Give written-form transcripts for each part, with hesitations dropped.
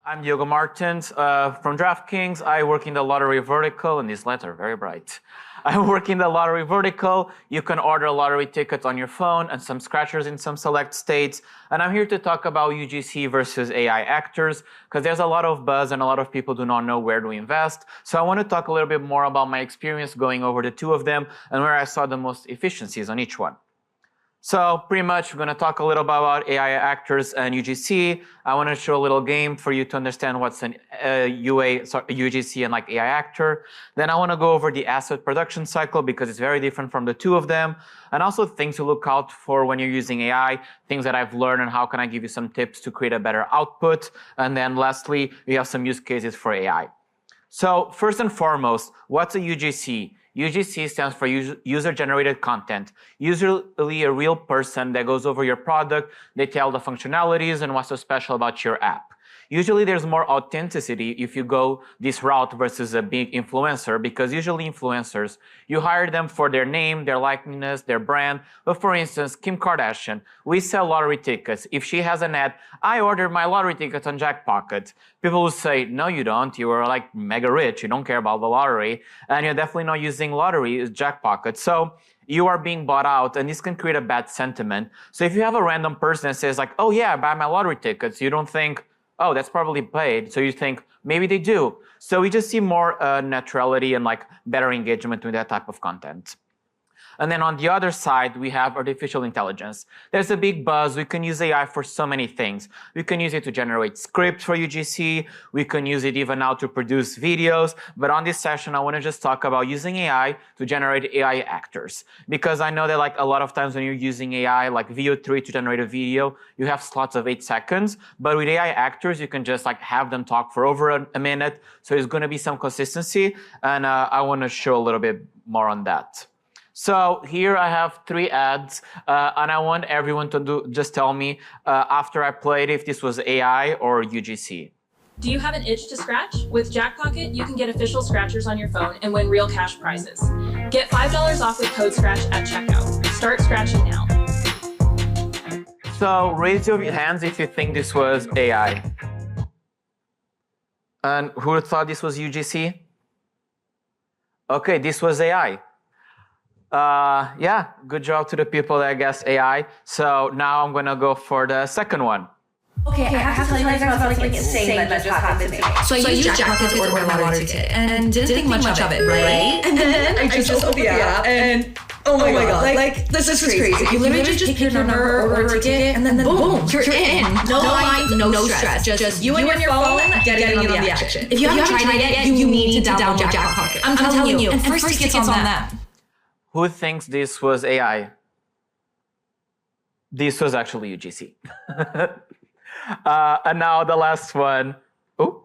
I'm Diogo Martins from DraftKings. I work in the lottery vertical, and these lights are very bright. I work in the lottery vertical. You can order lottery tickets on your phone and some scratchers in some select states. And I'm here to talk about UGC versus AI actors, because there's a lot of buzz and a lot of people do not know where to invest. So I want to talk a little bit more about my experience going over the two of them and where I saw the most efficiencies on each one. So pretty much we're going to talk a little bit about AI actors and UGC. I want to show a little game for you to understand what's an UGC and like AI actor. Then I want to go over the asset production cycle because it's very different from the two of them. And also things to look out for when you're using AI, things that I've learned and how can I give you some tips to create a better output. And then lastly, we have some use cases for AI. So first and foremost, what's a UGC? UGC stands for user-generated content. Usually a real person that goes over your product, they tell the functionalities and what's so special about your app. Usually there's more authenticity if you go this route versus a big influencer, because usually influencers, you hire them for their name, their likeness, their brand. But for instance, Kim Kardashian, we sell lottery tickets. If she has an ad, I ordered my lottery tickets on Jackpocket. People will say, no, you don't. You are like mega rich. You don't care about the lottery. And you're definitely not using lottery, it's Jackpocket. So you are being bought out, and this can create a bad sentiment. So if you have a random person that says like, oh yeah, I buy my lottery tickets, you don't think, oh, that's probably paid. So you think, maybe they do. So we just see more naturality and like better engagement with that type of content. And then on the other side, we have artificial intelligence. There's a big buzz. We can use AI for so many things. We can use it to generate scripts for UGC. We can use it even now to produce videos. But on this session, I want to just talk about using AI to generate AI actors. Because I know that like a lot of times when you're using AI, like VO3 to generate a video, you have slots of 8 seconds. But with AI actors, you can just like have them talk for over a minute. So there's going to be some consistency. And I want to show a little bit more on that. So here I have 3 ads, and I want everyone to just tell me after I played if this was AI or UGC. Do you have an itch to scratch? With Jackpocket, you can get official scratchers on your phone and win real cash prizes. Get $5 off with code SCRATCH at checkout. Start scratching now. So raise your hands if you think this was AI. And who thought this was UGC? Okay, this was AI. Yeah, good job to the people that guessed AI. So now I'm gonna go for the second one. Okay, I have to tell you guys about something insane that just happened to me. So I used Jackpocket to order my lottery ticket and didn't think much of it, right? And then I just opened the app and oh my god, like this is crazy. You literally just pick your number, order a ticket, and then boom, you're in. No lines, no stress. Just you and your phone getting in on the action. If you haven't tried it yet, you need to download Jackpocket. I'm telling you. And first tickets on that. Who thinks this was AI? This was actually UGC. And now the last one. Oh.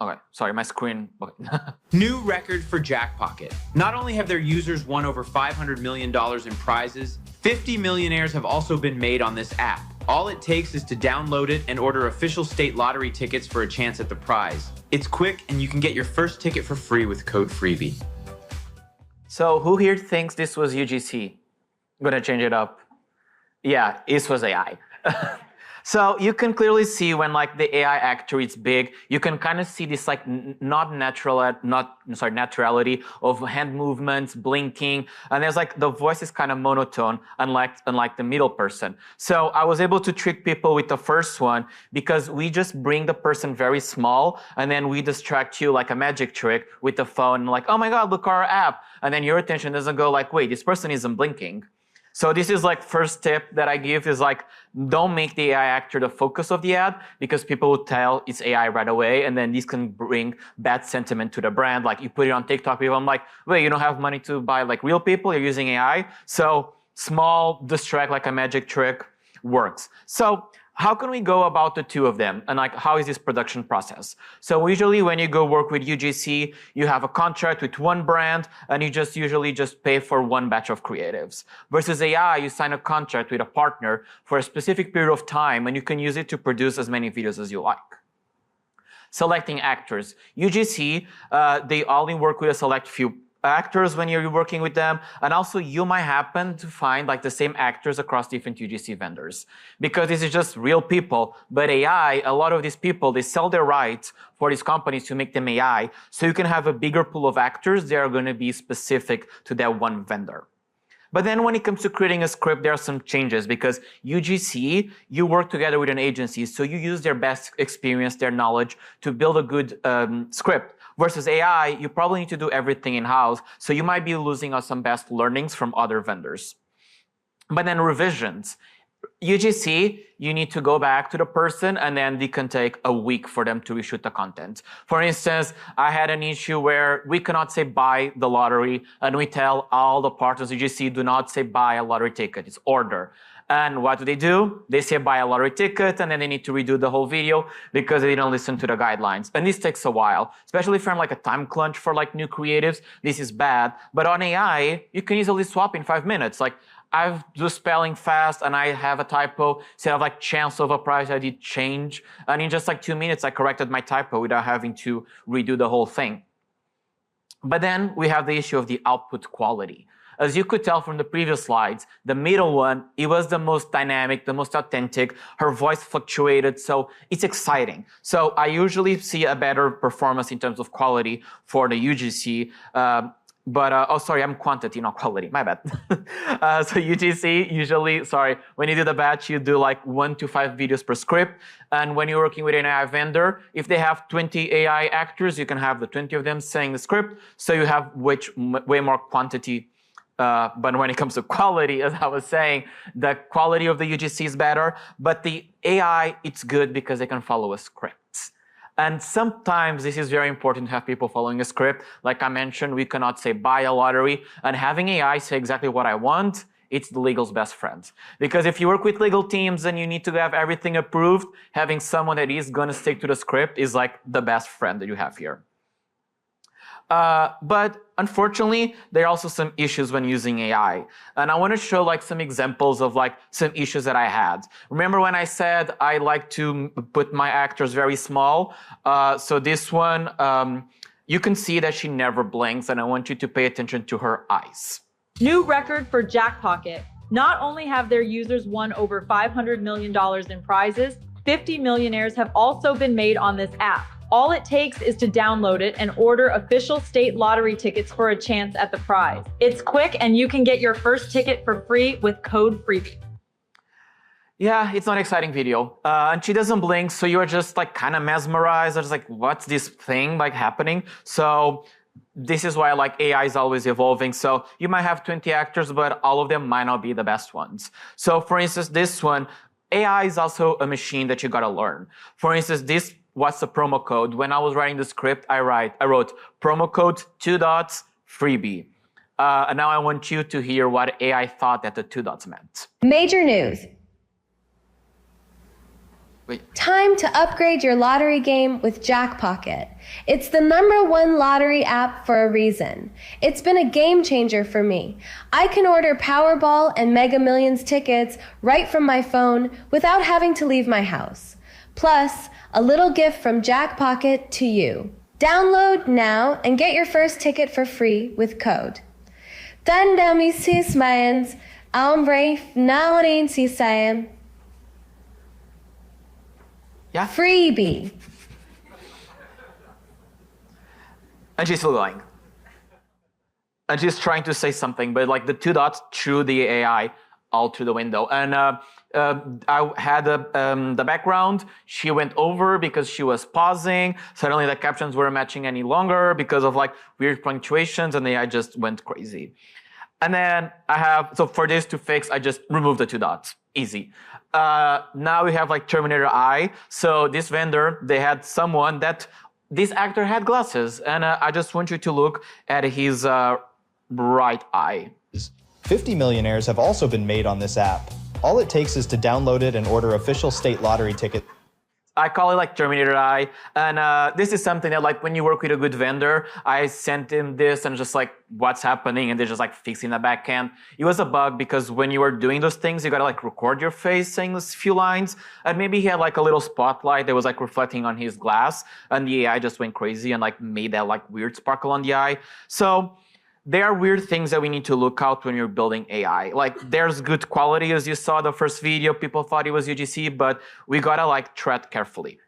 Okay, sorry, my screen. Okay. New record for Jackpocket. Not only have their users won over $500 million in prizes, 50 millionaires have also been made on this app. All it takes is to download it and order official state lottery tickets for a chance at the prize. It's quick, and you can get your first ticket for free with code FREEBIE. So who here thinks this was UGC? I'm gonna change it up. Yeah, this was AI. So you can clearly see when like the AI actor is big, you can kind of see this like naturality of hand movements, blinking, and there's like the voice is kind of monotone, unlike the middle person. So I was able to trick people with the first one because we just bring the person very small and then we distract you like a magic trick with the phone, like, oh my God, look our app. And then your attention doesn't go like, wait, this person isn't blinking. So this is like first tip that I give is like, don't make the AI actor the focus of the ad because people will tell it's AI right away. And then this can bring bad sentiment to the brand. Like you put it on TikTok, people, I'm like, wait, you don't have money to buy like real people, you're using AI. So small distract like a magic trick works. So how can we go about the two of them? And like, how is this production process? So usually when you go work with UGC, you have a contract with one brand and you just usually just pay for one batch of creatives. Versus AI, you sign a contract with a partner for a specific period of time and you can use it to produce as many videos as you like. Selecting actors. UGC, they only work with a select few actors when you're working with them, and also you might happen to find like the same actors across different UGC vendors, because this is just real people. But AI, a lot of these people, they sell their rights for these companies to make them AI, so you can have a bigger pool of actors that are going to be specific to that one vendor. But then when it comes to creating a script, there are some changes, because UGC, you work together with an agency, so you use their best experience, their knowledge to build a good script. Versus AI, you probably need to do everything in-house, so you might be losing on some best learnings from other vendors. But then revisions. UGC, you need to go back to the person, and then it can take a week for them to reshoot the content. For instance, I had an issue where we cannot say buy the lottery, and we tell all the partners UGC, do not say buy a lottery ticket, it's order. And what do? They say buy a lottery ticket, and then they need to redo the whole video because they didn't listen to the guidelines. And this takes a while, especially from like a time crunch for like new creatives. This is bad. But on AI, you can easily swap in 5 minutes. Like I've do spelling fast and I have a typo. Instead of like chance of a prize, I did change. And in just like 2 minutes, I corrected my typo without having to redo the whole thing. But then we have the issue of the output quality. As you could tell from the previous slides, the middle one, it was the most dynamic, the most authentic. Her voice fluctuated, so it's exciting. So I usually see a better performance in terms of quality for the UGC. I'm quantity, not quality, my bad. So UGC, usually, when you do the batch, you do like 1 to 5 videos per script. And when you're working with an AI vendor, if they have 20 AI actors, you can have the 20 of them saying the script. So you have way more quantity. But when it comes to quality, as I was saying, the quality of the UGC is better, but the AI, it's good because they can follow a script. And sometimes this is very important to have people following a script. Like I mentioned, we cannot say buy a lottery, and having AI say exactly what I want, it's the legal's best friend. Because if you work with legal teams and you need to have everything approved, having someone that is gonna stick to the script is like the best friend that you have here. But unfortunately, there are also some issues when using AI. And I want to show like some examples of like some issues that I had. Remember when I said I like to put my actors very small? So this one, you can see that she never blinks, and I want you to pay attention to her eyes. New record for Jackpocket. Not only have their users won over $500 million in prizes, 50 millionaires have also been made on this app. All it takes is to download it and order official state lottery tickets for a chance at the prize. It's quick, and you can get your first ticket for free with code FREEBIE. Yeah, it's not an exciting video. And she doesn't blink, so you're just like kind of mesmerized. It's like, what's this thing like happening? So this is why like AI is always evolving. So you might have 20 actors, but all of them might not be the best ones. So for instance, this one, AI is also a machine that you gotta learn. For instance, what's the promo code? When I was writing the script, I wrote promo code $2 FREEBIE. And now I want you to hear what AI thought that the 2 dots meant. Major news. Wait. Time to upgrade your lottery game with Jackpocket. It's the #1 lottery app for a reason. It's been a game changer for me. I can order Powerball and Mega Millions tickets right from my phone without having to leave my house. Plus, a little gift from Jackpocket to you. Download now and get your first ticket for free with code. Tandami sismayans, ambre naorin sisayam. Yeah. Freebie. And she's still going. And she's trying to say something, but like the 2 dots threw the AI all through the window. And I had the background. She went over because she was pausing. Suddenly the captions weren't matching any longer because of like weird punctuations, and the AI just went crazy. And then so for this to fix, I just removed the 2 dots. Easy. Now we have like Terminator Eye. So this vendor, they had someone this actor had glasses. And I just want you to look at his right eye. 50 millionaires have also been made on this app. All it takes is to download it and order official state lottery ticket. I call it like Terminator Eye. And this is something that like when you work with a good vendor, I sent him this and just like, what's happening? And they're just like fixing the back end. It was a bug because when you were doing those things, you gotta like record your face saying those few lines. And maybe he had like a little spotlight that was like reflecting on his glass, and the AI just went crazy and like made that like weird sparkle on the eye. So there are weird things that we need to look out when you're building AI. Like there's good quality, as you saw the first video, people thought it was UGC, but we gotta like tread carefully.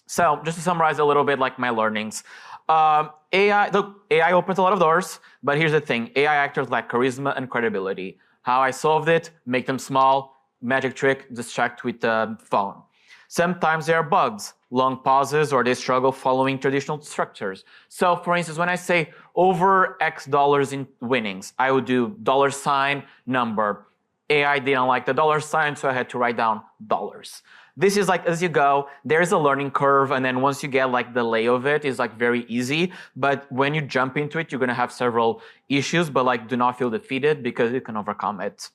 So just to summarize a little bit like my learnings. AI opens a lot of doors, but here's the thing, AI actors lack charisma and credibility. How I solved it, make them small, magic trick, distract with the phone. Sometimes there are bugs, long pauses, or they struggle following traditional structures. So for instance, when I say over X dollars in winnings, I would do $ number. AI didn't like the $, so I had to write down dollars. This is like, as you go, there's a learning curve, and then once you get like the lay of it, it's like very easy. But when you jump into it, you're gonna have several issues, but like do not feel defeated because you can overcome it.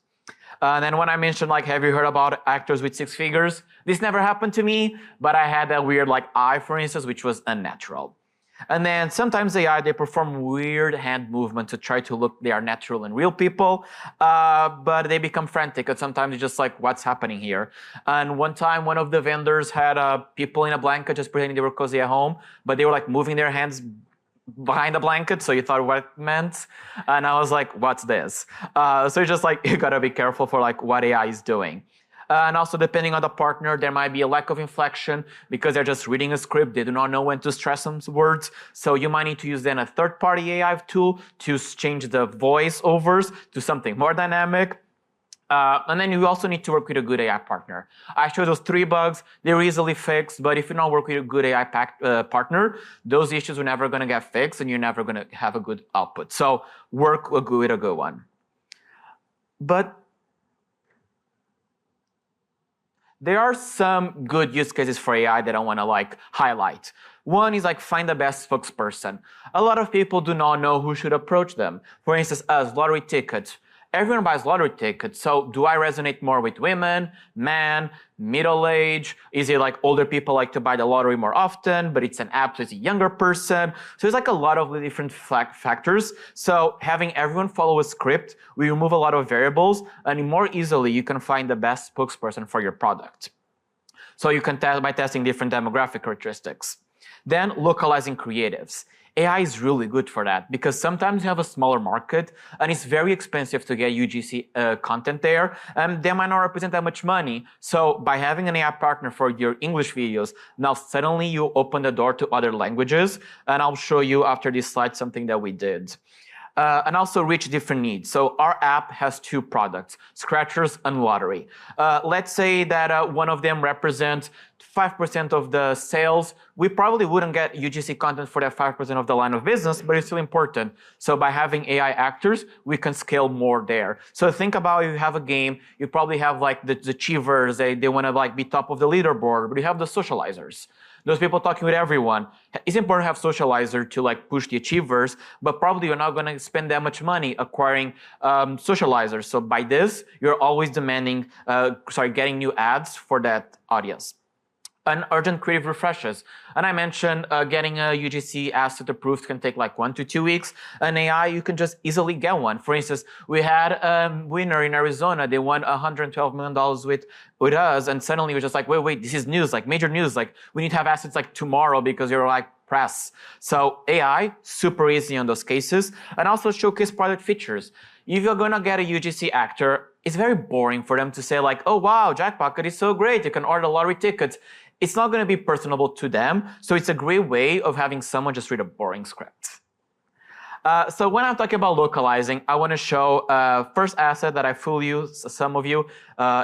And then when I mentioned like, have you heard about actors with 6 figures? This never happened to me, but I had that weird like eye, for instance, which was unnatural. And then sometimes AI, they perform weird hand movements to try to look they are natural and real people, but they become frantic, and sometimes it's just like, what's happening here? And one time, one of the vendors had people in a blanket just pretending they were cozy at home, but they were like moving their hands behind the blanket, so you thought what it meant. And I was like, what's this? So it's just like, you gotta be careful for like what AI is doing. And also, depending on the partner, there might be a lack of inflection because they're just reading a script. They do not know when to stress some words. So you might need to use then a third-party AI tool to change the voiceovers to something more dynamic. And then you also need to work with a good AI partner. I showed those 3 bugs. They're easily fixed, but if you don't work with a good AI partner, those issues are never going to get fixed, and you're never going to have a good output. So work with a good one. But there are some good use cases for AI that I want to like highlight. One is like find the best spokesperson. A lot of people do not know who should approach them. For instance, us, lottery tickets. Everyone buys lottery tickets, so do I resonate more with women, men, middle age? Is it like older people like to buy the lottery more often, but it's an app, so it's a younger person? So there's like a lot of different factors. So having everyone follow a script, we remove a lot of variables, and more easily you can find the best spokesperson for your product. So you can test by testing different demographic characteristics. Then localizing creatives. AI is really good for that because sometimes you have a smaller market and it's very expensive to get UGC content there, and they might not represent that much money. So by having an AI partner for your English videos, now suddenly you open the door to other languages, and I'll show you after this slide something that we did. And also reach different needs. So our app has 2 products, Scratchers and Lottery. Let's say that one of them represents 5% of the sales. We probably wouldn't get UGC content for that 5% of the line of business, but it's still important. So by having AI actors, we can scale more there. So think about, you have a game, you probably have like the achievers, they want to like be top of the leaderboard, but you have the socializers. Those people talking with everyone. It's important to have socializer to like push the achievers, but probably you're not going to spend that much money acquiring socializers. So by this, you're always demanding, getting new ads for that audience. And urgent creative refreshes. And I mentioned getting a UGC asset approved can take like 1 to 2 weeks. An AI, you can just easily get one. For instance, we had a winner in Arizona. They won $112 million with us. And suddenly we're just like, wait, this is news, like major news. Like we need to have assets like tomorrow because you're like press. So AI, super easy on those cases. And also showcase product features. If you're gonna get a UGC actor, it's very boring for them to say like, oh wow, Jackpocket is so great. You can order lottery tickets. It's not going to be personable to them, so it's a great way of having someone just read a boring script. So when I'm talking about localizing, I want to show first asset that I fool you, some of you,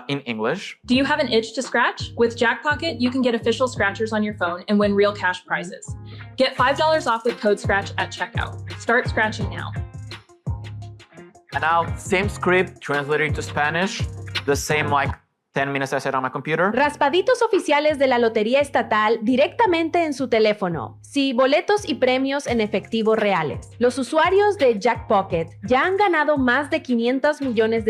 in English. Do you have an itch to scratch? With Jackpocket, you can get official scratchers on your phone and win real cash prizes. Get $5 off with code SCRATCH at checkout. Start scratching now. And now, same script translated into Spanish, the same like 10 minutes I said on my computer. Raspaditos oficiales de la Lotería Estatal directamente en su teléfono. Sí, boletos y premios en efectivo reales. Los usuarios de Jackpocket ya han ganado más de $500 millones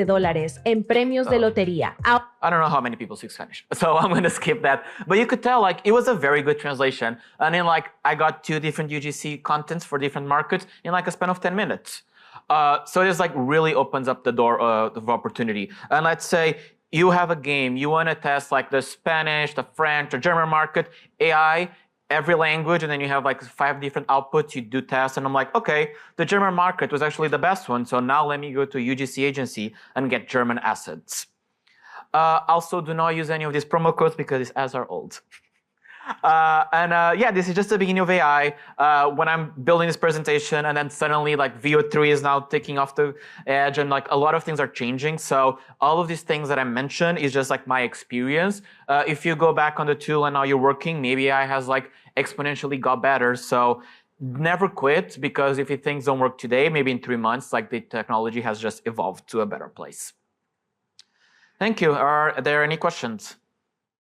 en premios de lotería. I don't know how many people speak Spanish, so I'm going to skip that. But you could tell, like, it was a very good translation. And then, like, I got 2 different UGC contents for different markets in, like, a span of 10 minutes. So it just, like, really opens up the door of opportunity. And let's say you have a game, you want to test like the Spanish, the French, the German market. AI every language, and then you have like 5 different outputs, you do tests, and I'm like, okay, the German market was actually the best one, so now let me go to a UGC agency and get German assets. Also, do not use any of these promo codes because these ads are old. Yeah, this is just the beginning of AI. When I'm building this presentation, and then suddenly like VO3 is now taking off the edge, and like a lot of things are changing. So all of these things that I mentioned is just like my experience. If you go back on the tool and now you're working, maybe AI has like exponentially got better. So never quit, because if things don't work today, maybe in 3 months, like the technology has just evolved to a better place. Thank you. Are there any questions?